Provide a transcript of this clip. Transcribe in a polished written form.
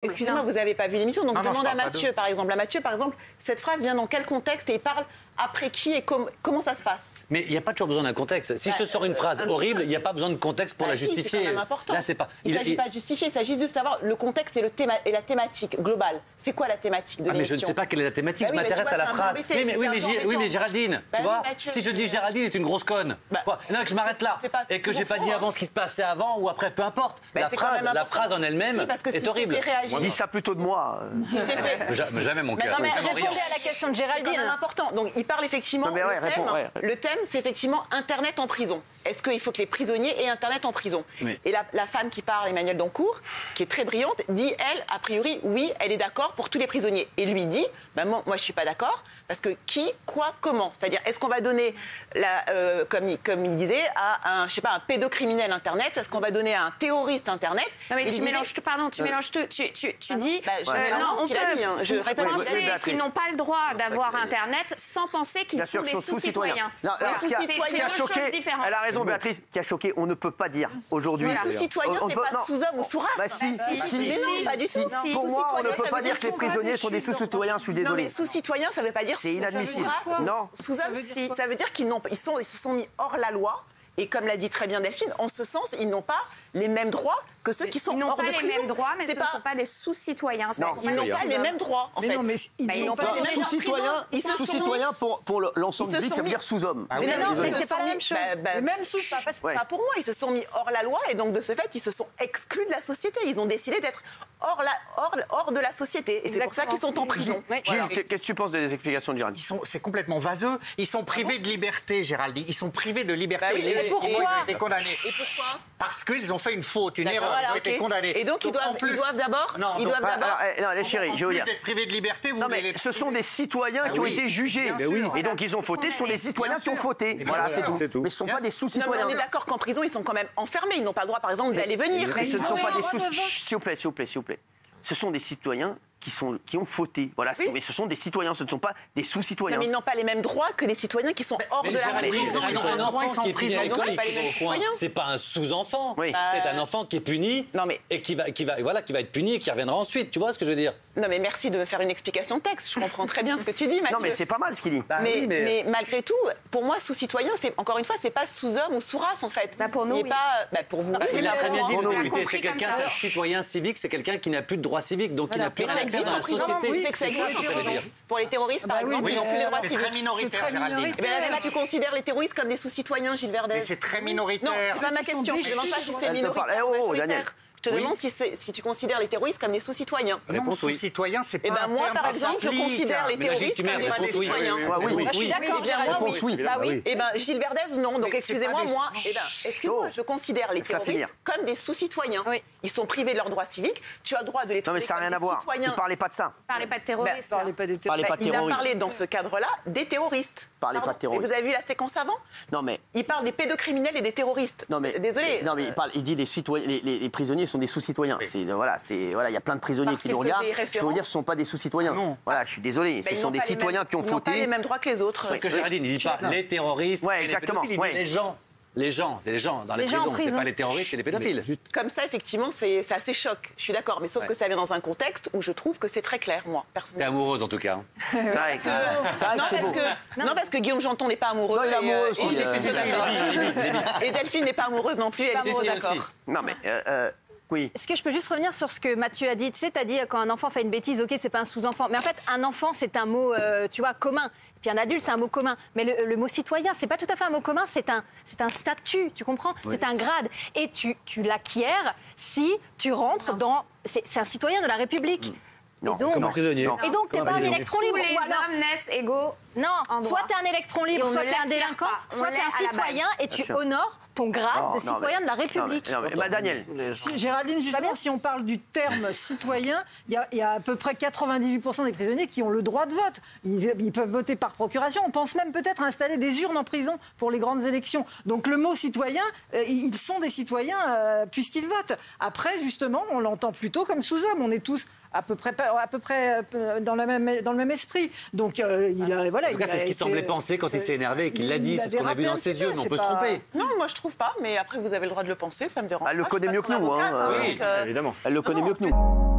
Excusez-moi, vous n'avez pas vu l'émission, donc demande à Mathieu, par exemple. À Mathieu, par exemple, cette phrase vient dans quel contexte et il parle après qui et comment ça se passe? Mais il n'y a pas toujours besoin d'un contexte. Si je te sors une phrase horrible, il n'y a pas besoin de contexte pour la justifier. C'est quand même important. Là, c'est pas. Il ne s'agit pas de justifier, il s'agit de savoir le contexte et la thématique globale. C'est quoi la thématique de l'émission? Mais je ne sais pas quelle est la thématique, je m'intéresse à la phrase. Oui, mais Géraldine, tu vois, si je dis Géraldine est une grosse conne, non, que je m'arrête là et que j'ai pas dit avant ce qui se passait avant ou après, peu importe. La phrase en elle-même est horrible. Dis ça plutôt de moi. Jamais mon cœur. Non, mais répondez à la question de Géraldine. C'est important. Donc, il parle effectivement. Le thème, c'est effectivement Internet en prison. Est-ce qu'il faut que les prisonniers aient Internet en prison? Et la femme qui parle, Emmanuelle Dancourt, qui est très brillante, dit, elle, a priori, oui, elle est d'accord pour tous les prisonniers. Et lui dit, moi, je ne suis pas d'accord, parce que qui, quoi, comment? C'est-à-dire, est-ce qu'on va donner, comme il disait, à un pédocriminel Internet? Est-ce qu'on va donner à un terroriste Internet? Non, mais tu mélanges tout, pardon, tu mélanges tout. Tu dis, non, on peut penser qu'ils n'ont pas le droit d'avoir Internet sans penser qu'ils sont des sous-citoyens. C'est deux choses différentes. Elle a raison, Béatrice, qui a choqué. On ne peut pas dire aujourd'hui. Sous-citoyen, c'est pas sous-homme ou sous-race. Non, pas du tout. Pour moi, on ne peut pas dire que les prisonniers sont des sous-citoyens. Je suis désolé. Sous-citoyen, ça ne veut pas dire c'est inadmissible. Non. Sous-homme, ça veut dire qu'ils se sont mis hors la loi. Et comme l'a dit très bien Delphine, en ce sens, ils n'ont pas les mêmes droits que ceux qui sont hors de prison. Ils n'ont pas les mêmes droits, mais ce ne sont pas des sous-citoyens. Ils n'ont pas les mêmes droits, en fait. Non, mais ils n'ont pas les mêmes sous-citoyens, pour l'ensemble du public, ça veut dire sous-homme. Mais non, c'est pas la même chose. Même pas pour moi. Ils se sont mis hors la loi et donc, de ce fait, ils se sont exclus de la société. Ils ont décidé d'être hors de la société. Et c'est pour ça qu'ils sont en prison. Gilles, qu'est-ce que tu penses des explications de Géraldine? C'est complètement vaseux. Ils sont privés de liberté, Géraldine. Ils sont privés de liberté. Et pourquoi? Ils ont été condamnés. Et pourquoi? Parce qu'ils ont fait une faute, une erreur. Ils ont été condamnés. Et donc, ils doivent d'abord... Non, les chéris, je veux dire... d'être privés de liberté, vous voulez... Ce sont des citoyens qui ont été jugés. Et donc, ils ont fauté. Ce sont des citoyens qui ont fauté. Voilà, c'est tout. Mais ce ne sont pas des sous-citoyens. On est d'accord qu'en prison, ils sont quand même enfermés. Ils n'ont pas le droit, par exemple, d'aller venir. Ce ne sont pas des sous-citoyens. S'il vous plaît. Ce sont des citoyens qui ont fauté. Voilà, mais ce sont des citoyens, ce ne sont pas des sous-citoyens. Mais ils n'ont pas les mêmes droits que les citoyens qui sont hors de la prison. Un enfant qui est puni à l'école, c'est pas un sous-enfant. C'est un enfant qui est puni et qui va être puni et qui reviendra ensuite. Tu vois ce que je veux dire? Non, mais merci de me faire une explication de texte. Je comprends très bien ce que tu dis, Mathieu. Non, mais c'est pas mal ce qu'il dit. Mais malgré tout, pour moi, sous-citoyen, encore une fois, c'est pas sous-homme ou sous-race, en fait. Pour nous, pour vous. Il a très bien dit, c'est quelqu'un, un citoyen civique, c'est quelqu'un qui n'a plus de droits civiques, donc qui n'a plus rien à faire dans la société. Pour les terroristes, par exemple, ils n'ont plus les droits civiques. C'est très minoritaire, Géraldine. Tu considères les terroristes comme des sous-citoyens, Gilles Verdez? Mais c'est très minoritaire. Non, c'est pas ma question. Je ne demande pas si c'est minoritaire ou majoritaire. Je te demande si tu considères les terroristes comme des sous-citoyens. Non, sous-citoyens, c'est pas un terme. Moi, par exemple, je considère les terroristes comme des sous-citoyens. Je suis d'accord, Géraldine. Gilles Verdez, non. Donc, excusez-moi, je considère les terroristes comme des sous-citoyens. Ils sont privés de leurs droits civiques. Tu as le droit de les traiter comme des citoyens. Non, mais ça n'a rien à voir. Il ne parlait pas de ça. Il ne parlait pas de terroristes. Il a parlé dans ce cadre-là des terroristes. Il ne parlait pas de terroristes. Vous avez vu la séquence avant? Non, mais... Il parle des pédocriminels et des terroristes. Désolé. Non, mais il dit les prisonniers sont des sous-citoyens. Il y a plein de prisonniers qui nous regardent. Je peux vous dire, ce ne sont pas des sous-citoyens. Voilà, je suis désolé. Ce sont des citoyens qui ont fauté. Ils n'ont pas les mêmes droits que les autres. C'est que Géraldine, il ne dit pas les terroristes, les pédophiles, il dit les gens. Les gens, c'est les gens dans les prisons, c'est pas les terroristes, c'est les pédophiles. Comme ça, effectivement, c'est assez choc. Je suis d'accord, mais sauf que ça vient dans un contexte où je trouve que c'est très clair, moi, personnellement. T'es amoureuse en tout cas. C'est vrai que c'est beau. Non, parce que Guillaume Janton n'est pas amoureux. Non, il est amoureux aussi. Et Delphine n'est pas amoureuse non plus, elle est amoureuse, d'accord. Non, mais... Oui. Est-ce que je peux juste revenir sur ce que Mathieu a dit? Tu sais, tu as dit quand un enfant fait une bêtise, ok, c'est pas un sous-enfant. Mais en fait, un enfant, c'est un mot, tu vois, commun. Et puis un adulte, c'est un mot commun. Mais le mot citoyen, c'est pas tout à fait un mot commun, c'est un statut, tu comprends? C'est un grade. Et tu l'acquiers si tu rentres dans... C'est un citoyen de la République. Non, comme un prisonnier. Et donc, t'es pas un électron libre. Tous les hommes naissent égaux. Non, soit t'es un électron libre, soit t'es un délinquant, soit t'es un citoyen et tu honores ton grade de citoyen de la République. Daniel. Géraldine, justement, si on parle du terme citoyen, il y a à peu près 98% des prisonniers qui ont le droit de vote. Ils peuvent voter par procuration. On pense même peut-être installer des urnes en prison pour les grandes élections. Donc le mot citoyen, ils sont des citoyens puisqu'ils votent. Après, justement, on l'entend plutôt comme sous-homme. On est tous à peu près dans le même esprit. Donc, voilà. En tout cas, c'est ce qu'il semblait penser quand il s'est énervé et qu'il l'a dit. C'est ce qu'on a vu dans ses yeux, mais on peut se tromper. Non, moi je trouve pas, mais après vous avez le droit de le penser, ça me dérange pas. Elle le connaît mieux que nous, hein. Oui, évidemment. Elle le connaît mieux que nous.